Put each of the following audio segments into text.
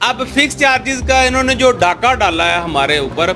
अब fix charges का इन्होंने जो डाका डाला है हमारे ऊपर,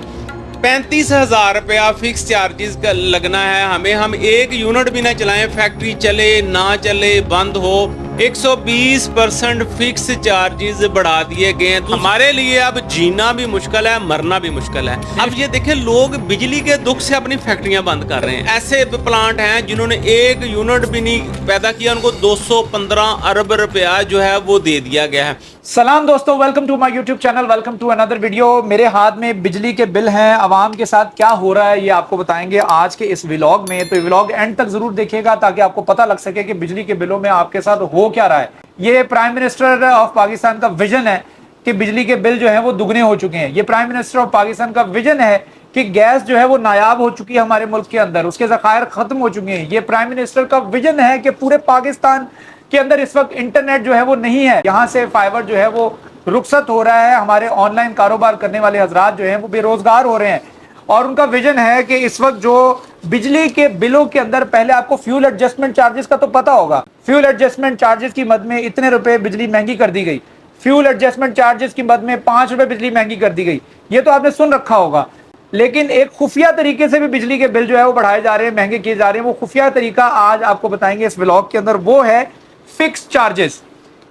35,000 रुपया फिक्स चार्जेस का लगना है हमें। हम एक यूनिट भी ना चलाएं, फैक्ट्री चले ना चले, बंद हो, 120% फिक्स चार्जेस बढ़ा दिए गए हैं। हमारे लिए अब जीना भी मुश्किल है, मरना भी मुश्किल है। अब ये देखें, लोग बिजली के दुख से अपनी फैक्ट्रियां बंद कर रहे हैं। ऐसे प्लांट हैं जिन्होंने एक यूनिट भी नहीं पैदा किया, उनको 215 अरब रुपया जो है वो दे दिया गया है। सलाम दोस्तों, welcome to my YouTube channel, welcome to another video. मेरे हाथ में बिजली के बिल हैं। आवाम के साथ क्या हो रहा है ये आपको बताएंगे आज के इस व्लॉग में। तो ये व्लॉग एंड तक जरूर देखिएगा ताकि आपको पता लग सके कि बिजली के बिलों में आपके साथ हो क्या रहा है। ये प्राइम मिनिस्टर ऑफ पाकिस्तान का विजन है कि बिजली के बिल जो है वो दुगने हो चुके हैं। ये प्राइम मिनिस्टर ऑफ पाकिस्तान का विजन है कि गैस जो है वो नायाब हो चुकी है हमारे मुल्क के अंदर, उसके ज़खायर खत्म हो चुके हैं। ये प्राइम मिनिस्टर का विजन है कि पूरे पाकिस्तान के अंदर इस वक्त इंटरनेट जो है वो नहीं है, यहाँ से फाइबर जो है वो रुखसत हो रहा है। हमारे ऑनलाइन कारोबार करने वाले हजरात जो हैं वो बेरोजगार हो रहे हैं। और उनका विजन है कि इस वक्त जो बिजली के बिलों के अंदर, पहले आपको फ्यूल एडजस्टमेंट चार्जेस का तो पता होगा, फ्यूल एडजस्टमेंट चार्जेस की मद में इतने रुपए बिजली महंगी कर दी गई, फ्यूल एडजस्टमेंट चार्जेस की मद में 5 रुपए बिजली महंगी कर दी गई। ये तो आपने सुन रखा होगा। लेकिन एक खुफिया तरीके से भी बिजली के बिल जो है वो बढ़ाए जा रहे हैं, महंगे किए जा रहे हैं। वो खुफिया तरीका आज आपको बताएंगे इस व्लॉग के अंदर। वो है फिक्स चार्जेस,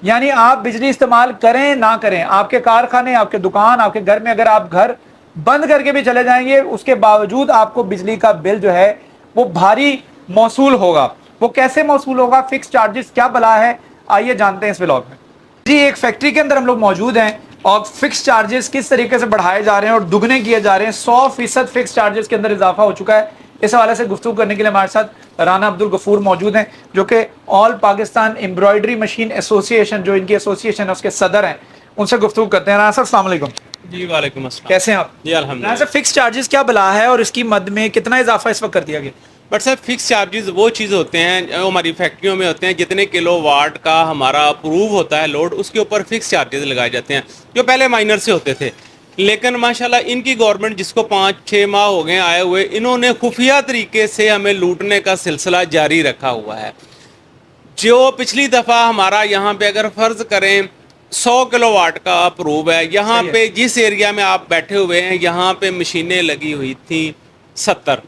यानी आप बिजली इस्तेमाल करें ना करें, आपके कारखाने, आपके दुकान, आपके घर में अगर आप घर बंद करके भी चले जाएंगे, उसके बावजूद आपको बिजली का बिल जो है वो भारी मौसूल होगा। वो कैसे मौसूल होगा, फिक्स चार्जेस क्या बला है, आइए जानते हैं इस व्लॉग में। जी, एक फैक्ट्री के अंदर हम लोग मौजूद हैं और फिक्स चार्जेस किस तरीके से बढ़ाए जा रहे हैं और दुगने किए जा रहे हैं। 100% फिक्स चार्जेस के अंदर इजाफा हो चुका है। इस हवाले से गुफ्तगू करने के लिए हमारे साथ राना अब्दुल गफूर मौजूद हैं, जो कि all Pakistan embroidery machine association, जो इनकी एसोसिएशन है, उसके सदर हैं। उनसे गुफ्तगू करते हैं। राना साहब, अस्सलाम वालेकुम। जी वालेकुम अस्सलाम। कैसे हैं आप? जी अल्हम्दुलिल्लाह। राना साहब, फिक्स चार्जेस क्या बला है और इसकी मद में कितना इजाफा इस वक्त कर दिया गया? बट सर, फिक्स चार्जेस वो चीज़ होते हैं जो हमारी फैक्ट्रियों में होते हैं। जितने किलो वाट का हमारा अप्रूव होता है लोड, उसके ऊपर फिक्स चार्जेस लगाए जाते हैं, जो पहले माइनर से होते थे। लेकिन माशाल्लाह इनकी गवर्नमेंट, जिसको 5-6 माह हो गए आए हुए, इन्होंने खुफिया तरीके से हमें लूटने का सिलसिला जारी रखा हुआ है। जो पिछली दफ़ा हमारा यहाँ पे अगर फ़र्ज़ करें 100 किलोवाट का अप्रूव है, यहाँ पे जिस एरिया में आप बैठे हुए हैं, यहाँ पे मशीनें लगी हुई थी 70।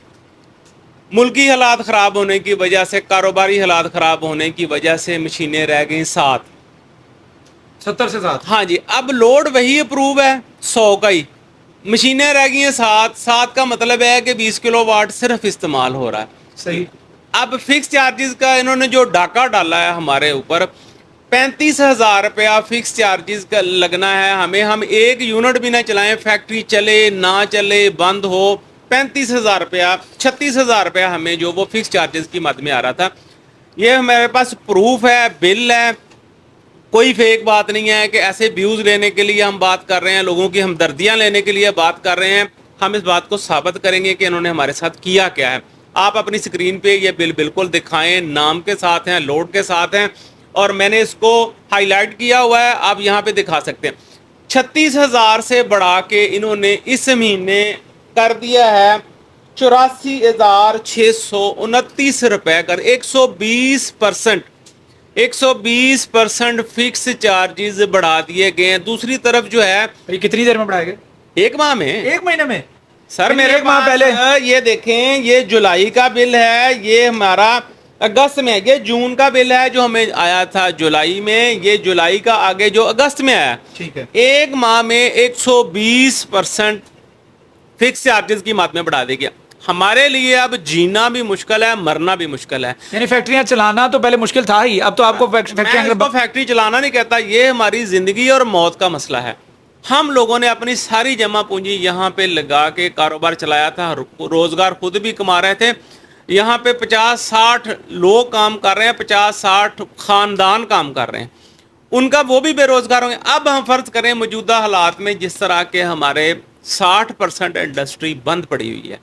मुल्की हालात ख़राब होने की वजह से, कारोबारी हालात ख़राब होने की वजह से मशीनें रह गई 7। 70 से 7? हाँ जी। अब लोड वही अप्रूव है 100 का ही, मशीनें रह गई हैं 7 का मतलब है कि 20 किलोवाट सिर्फ इस्तेमाल हो रहा है। सही। अब फिक्स चार्जेस का इन्होंने जो डाका डाला है हमारे ऊपर, 35,000 रुपया फिक्स चार्जेस का लगना है हमें। हम एक यूनिट भी ना चलाएं, फैक्ट्री चले ना चले, बंद हो, 35,000 रुपया, 36,000 रुपया हमें जो वो फिक्स चार्जेस की मद में आ रहा था। ये हमारे पास प्रूफ है, बिल है, कोई फेक बात नहीं है कि ऐसे व्यूज़ लेने के लिए हम बात कर रहे हैं, लोगों की हमदर्दियाँ लेने के लिए बात कर रहे हैं। हम इस बात को साबित करेंगे कि इन्होंने हमारे साथ किया क्या है। आप अपनी स्क्रीन पे ये बिल बिल्कुल दिखाएं, नाम के साथ हैं, लोड के साथ हैं, और मैंने इसको हाईलाइट किया हुआ है, आप यहाँ पे दिखा सकते हैं। 36,000 से बढ़ा के इन्होंने इस महीने कर दिया है 84,629 रुपये कर 120% फिक्स चार्जेस बढ़ा दिए गए हैं। दूसरी तरफ जो है, ये कितनी देर में बढ़ाए गए? 1 माह में, 1 महीने में? सर मेरे एक माह पहले ये देखें, ये जुलाई का बिल है, ये हमारा अगस्त में, ये जून का बिल है जो हमें आया था जुलाई में, ये जुलाई का आगे जो अगस्त में आया। ठीक है। 1 माह में 120% फिक्स चार्जेस की मद में बढ़ा दी गया। हमारे लिए अब जीना भी मुश्किल है, मरना भी मुश्किल है। यानी फैक्ट्रियां चलाना तो पहले मुश्किल था ही, अब तो आपको फैक्ट्री चलाना नहीं कहता, ये हमारी जिंदगी और मौत का मसला है। हम लोगों ने अपनी सारी जमा पूंजी यहाँ पे लगा के कारोबार चलाया था, रोजगार खुद भी कमा रहे थे। यहाँ पे 50-60 लोग काम कर रहे हैं, 50-60 खानदान काम कर रहे हैं, उनका वो भी बेरोजगार होंगे। अब हम फर्ज करें मौजूदा हालात में जिस तरह के हमारे 60% इंडस्ट्री बंद पड़ी हुई है,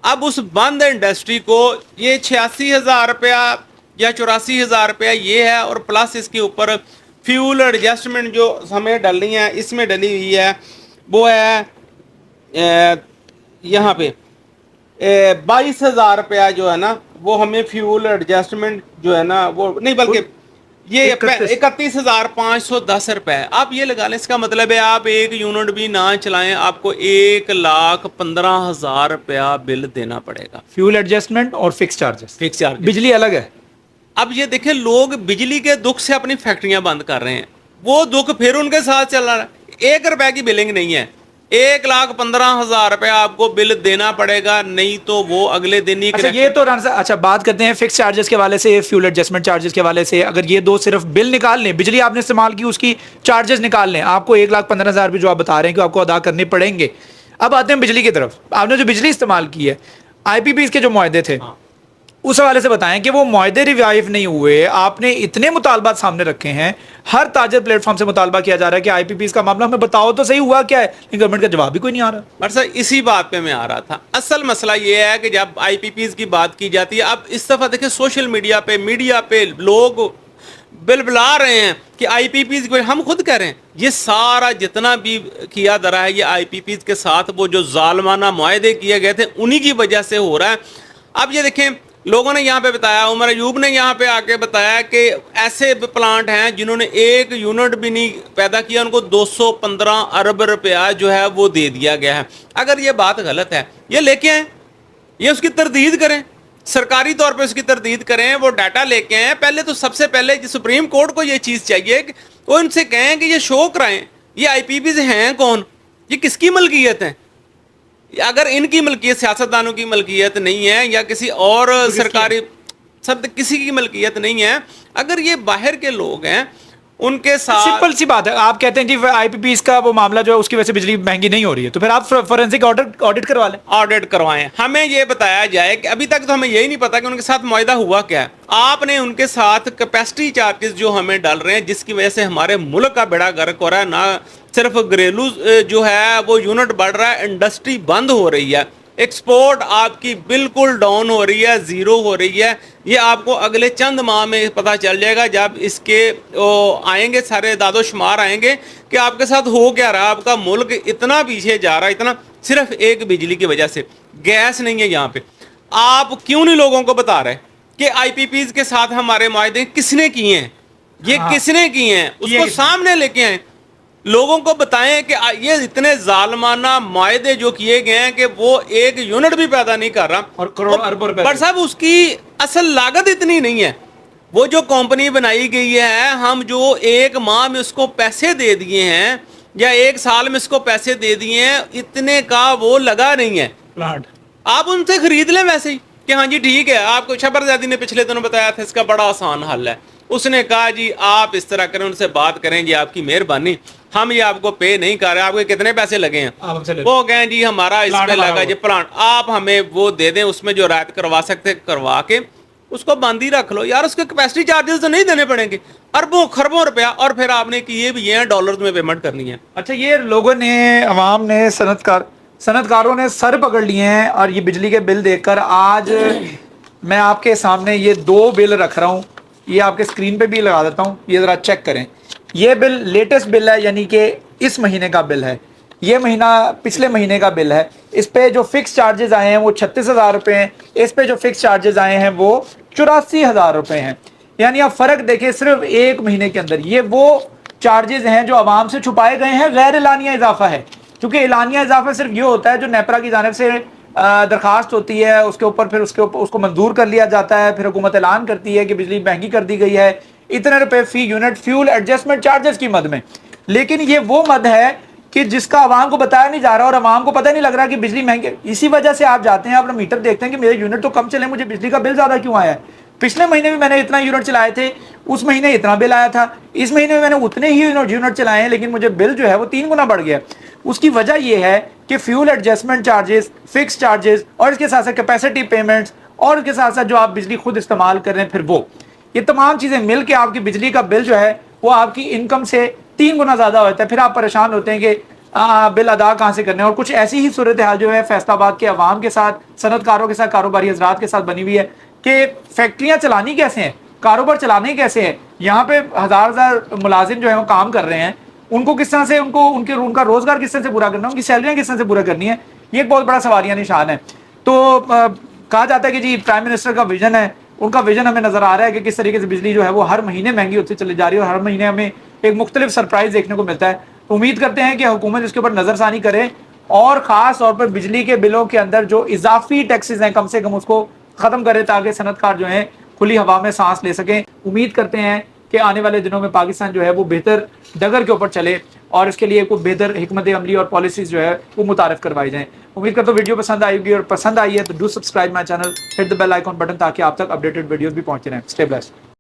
अब उस बंद इंडस्ट्री को ये 86,000 रुपया या 84,000 रुपया ये है, और प्लस इसके ऊपर फ्यूल एडजस्टमेंट जो हमें डलनी है, इसमें डली हुई है वो है यहाँ पे 22,000 रुपया जो है ना, वो हमें फ्यूल एडजस्टमेंट जो है ना, वो नहीं बल्कि یہ 31,510 रुपए. आप ये लगा लें, इसका मतलब है आप एक यूनिट भी ना चलाएं, आपको 1,15,000 रुपया बिल देना पड़ेगा. फ्यूल एडजस्टमेंट और फिक्स चार्जेस, फिक्स चार्ज. बिजली अलग है. अब ये देखें, लोग बिजली के दुख से अपनी फैक्ट्रियां बंद कर रहे हैं, वो दुख फिर उनके साथ चल रहा है. 1 रुपए की बिलिंग नहीं है, 1,15,000 रुपया आपको बिल देना पड़ेगा, नहीं तो वो अगले दिन ही. अच्छा ये तो अच्छा बात करते हैं फिक्स चार्जेस के वाले से, फ्यूल एडजस्टमेंट चार्जेस के वाले से. अगर ये दो सिर्फ बिल निकाल लें, बिजली आपने इस्तेमाल की उसकी चार्जेस निकाल लें, आपको 1,15,000 भी जो आप बता रहे हैं कि आपको अदा करने पड़ेंगे. अब आते हैं बिजली की तरफ. आपने जो बिजली इस्तेमाल की है, IPPs के जो मुआहदे थे, उस हवाले से बताएं कि वो मुआहदे रिवाइव नहीं हुए. आपने इतने मुतालबात सामने रखे हैं, हर ताजर प्लेटफॉर्म से मुतालबा किया जा रहा है कि IPPs का मामला हमें बताओ तो सही हुआ क्या है, लेकिन गवर्नमेंट का जवाब भी कोई नहीं आ रहा. पर सर इसी बात पे मैं आ रहा था. असल मसला ये है कि जब IPPs की बात की जाती है, अब इस दफ़ा देखिए सोशल मीडिया पे लोग बिलबिला रहे हैं कि IPPs को, हम खुद कह रहे हैं ये सारा जितना भी किया जा रहा है, ये IPPs के साथ वो जो जालमाना मुआहदे किए गए थे उन्हीं की वजह से हो रहा है. अब ये देखें, लोगों ने यहाँ पे बताया, उमर अयूब ने यहाँ पे आके बताया कि ऐसे प्लांट हैं जिन्होंने एक यूनिट भी नहीं पैदा किया, उनको 215 अरब रुपया जो है वो दे दिया गया है. अगर ये बात गलत है, ये लेके आए, ये उसकी तरदीद करें, सरकारी तौर पे उसकी तरदीद करें, वो डाटा लेके आए. पहले तो सबसे पहले सुप्रीम कोर्ट को ये चीज़ चाहिए कि वो इनसे कहें कि ये शो कराएं, ये IPPs हैं कौन, ये किसकी मलकियत है. अगर इनकी मलकियत सियासतदानों की मलकियत नहीं है या किसी और सरकारी सब किसी की मलकियत नहीं है, अगर ये बाहर के लोग हैं उनके साथ. सिंपल सी बात है, आप कहते हैं जी IPPs का वो मामला जो है उसकी वजह से बिजली महंगी नहीं हो रही है, तो फिर आप फोरेंसिक ऑडिट करवा लें. ऑडिट करवाएं, हमें ये बताया जाए कि अभी तक तो हमें यही नहीं पता कि उनके साथ मुआहदा हुआ क्या है. आपने उनके साथ कैपेसिटी चार्जेस जो हमें डाल रहे हैं, जिसकी वजह से हमारे मुल्क का बेड़ा गर्क हो रहा है. ना सिर्फ घरेलू जो है वो यूनिट बढ़ रहा है, इंडस्ट्री बंद हो रही है, एक्सपोर्ट आपकी बिल्कुल डाउन हो रही है, ज़ीरो हो रही है. ये आपको अगले चंद माह में पता चल जाएगा जब इसके आएंगे सारे दादोशुमार आएंगे कि आपके साथ हो क्या रहा है. आपका मुल्क इतना पीछे जा रहा है, इतना, सिर्फ एक बिजली की वजह से. गैस नहीं है यहाँ पे. आप क्यों नहीं लोगों को बता रहे कि IPPs के साथ हमारे मुआहदे किसने किए हैं, ये किसने किए हैं, उसको सामने लेके आए, लोगों को बताएं कि ये इतने जालमाना मुआहदे जो किए गए हैं कि वो एक यूनिट भी पैदा नहीं कर रहा, और करोड़ अरबों रुपए. पर साहब उसकी असल लागत इतनी नहीं है. वो जो कंपनी बनाई गई है, हम जो एक माह में उसको पैसे दे दिए हैं या एक साल में उसको पैसे दे दिए हैं, इतने का वो लगा नहीं है प्लांट. आप उनसे खरीद लें वैसे ही कि हाँ जी ठीक है. आपको शबरजादी ने पिछले दिनों बताया था इसका बड़ा आसान हल है. उसने कहा जी आप इस तरह करें, उनसे बात करें, जी आपकी मेहरबानी, हम ये आपको पे नहीं कर रहे, आपके कितने पैसे लगे हैं. वो कहें जी हमारा इस पे लगा जी प्लांट, आप हमें वो दे दें, उसमें जो रायत करवा सकते करवा के उसको बंद ही रख लो यार. उसके कैपेसिटी चार्जेस तो नहीं देने पड़ेंगे, अरबों खरबों रुपया, और फिर आपने किए भी ये डॉलर्स में पेमेंट करनी है. अच्छा ये लोगों ने, अवाम ने, सनतकारों ने सर पकड़ लिए हैं, और ये बिजली के बिल देखकर आज मैं आपके सामने ये 2 बिल रख रहा हूँ. ये आपके स्क्रीन पे भी लगा देता हूँ, ये ज़रा चेक करें. ये बिल लेटेस्ट बिल है, यानी कि इस महीने का बिल है. ये महीना पिछले महीने का बिल है. इस पे जो फिक्स चार्जेस आए हैं वो 36,000 रुपये हैं. इस पे जो फिक्स चार्जेस आए हैं वो 84,000 रुपये हैं. यानी आप फ़र्क देखें सिर्फ एक महीने के अंदर. ये वो चार्जेस हैं जो आवाम से छुपाए गए हैं, गैर एलानिया इजाफा है. क्योंकि एलानिया इजाफा सिर्फ ये होता है जो नेपरा की जानिब से दरखास्त होती है, उसके ऊपर फिर उसको मंजूर कर लिया जाता है, फिर हुकूमत ऐलान करती है कि बिजली महंगी कर दी गई है, इतने रुपए फी यूनिट फ्यूल एडजस्टमेंट चार्जेस की मद में. लेकिन ये वो मद है कि जिसका आवाम को बताया नहीं जा रहा, और आवाम को पता नहीं लग रहा कि बिजली महंगी. इसी वजह से आप जाते हैं, अपना मीटर देखते हैं कि मेरे यूनिट तो कम चले, मुझे बिजली का बिल ज़्यादा क्यों आया है. पिछले महीने भी मैंने इतना यूनिट चलाए थे, उस महीने इतना बिल आया था, इस महीने में मैंने उतने ही यूनिट चलाए हैं, लेकिन मुझे बिल जो है वो 3 गुना बढ़ गया. उसकी वजह यह है कि fuel adjustment charges, fix charges, और इसके साथ साथ कैपेसिटी पेमेंट्स, और उसके साथ साथ जो आप बिजली खुद इस्तेमाल कर रहे हैं, फिर वो ये तमाम चीज़ें मिल के आपकी बिजली का बिल जो है वो आपकी इनकम से 3 गुना ज़्यादा होता है. फिर आप परेशान होते हैं कि बिल अदा कहाँ से करने. और कुछ ऐसी ही सूरत हाल जो है फैसलाबाद के अवाम के साथ, सनतकारों के साथ, कारोबारी हजरात के साथ बनी हुई है कि फैक्ट्रियाँ चलानी कैसे हैं, कारोबार चलाने कैसे हैं. यहाँ पे हज़ार मुलाजिम जो है वो काम कर रहे हैं, उनको किस तरह से उनका रोज़गार किस तरह से पूरा करना है, उनकी सैलरियाँ किस तरह से पूरा करनी है, ये एक बहुत बड़ा सवालिया निशान है. तो कहा जाता है कि जी प्राइम मिनिस्टर का विजन है ان کا ویژن ہمیں نظر آ رہا ہے کہ کس طریقے سے بجلی جو ہے وہ ہر مہینے مہنگی ہوتی چلی جا رہی ہے اور ہر مہینے ہمیں ایک مختلف سرپرائز دیکھنے کو ملتا ہے. امید کرتے ہیں کہ حکومت اس کے اوپر نظر ثانی کرے اور خاص طور پر بجلی کے بلوں کے اندر جو اضافی ٹیکسز ہیں کم سے کم اس کو ختم کرے تاکہ صنعت کار جو ہیں کھلی ہوا میں سانس لے سکیں. امید کرتے ہیں کہ آنے والے دنوں میں پاکستان جو ہے وہ بہتر ڈگر کے اوپر چلے اور اس کے لیے کوئی بہتر حکمت عملی اور پالیسیز جو ہے وہ متعارف کروائی جائیں. امید کرتا ہوں ویڈیو پسند آئے گی اور پسند آئی ہے تو do subscribe my channel, hit the bell icon button تاکہ آپ تک اپڈیٹڈ ویڈیوز بھی پہنچتے رہیں. Stay blessed.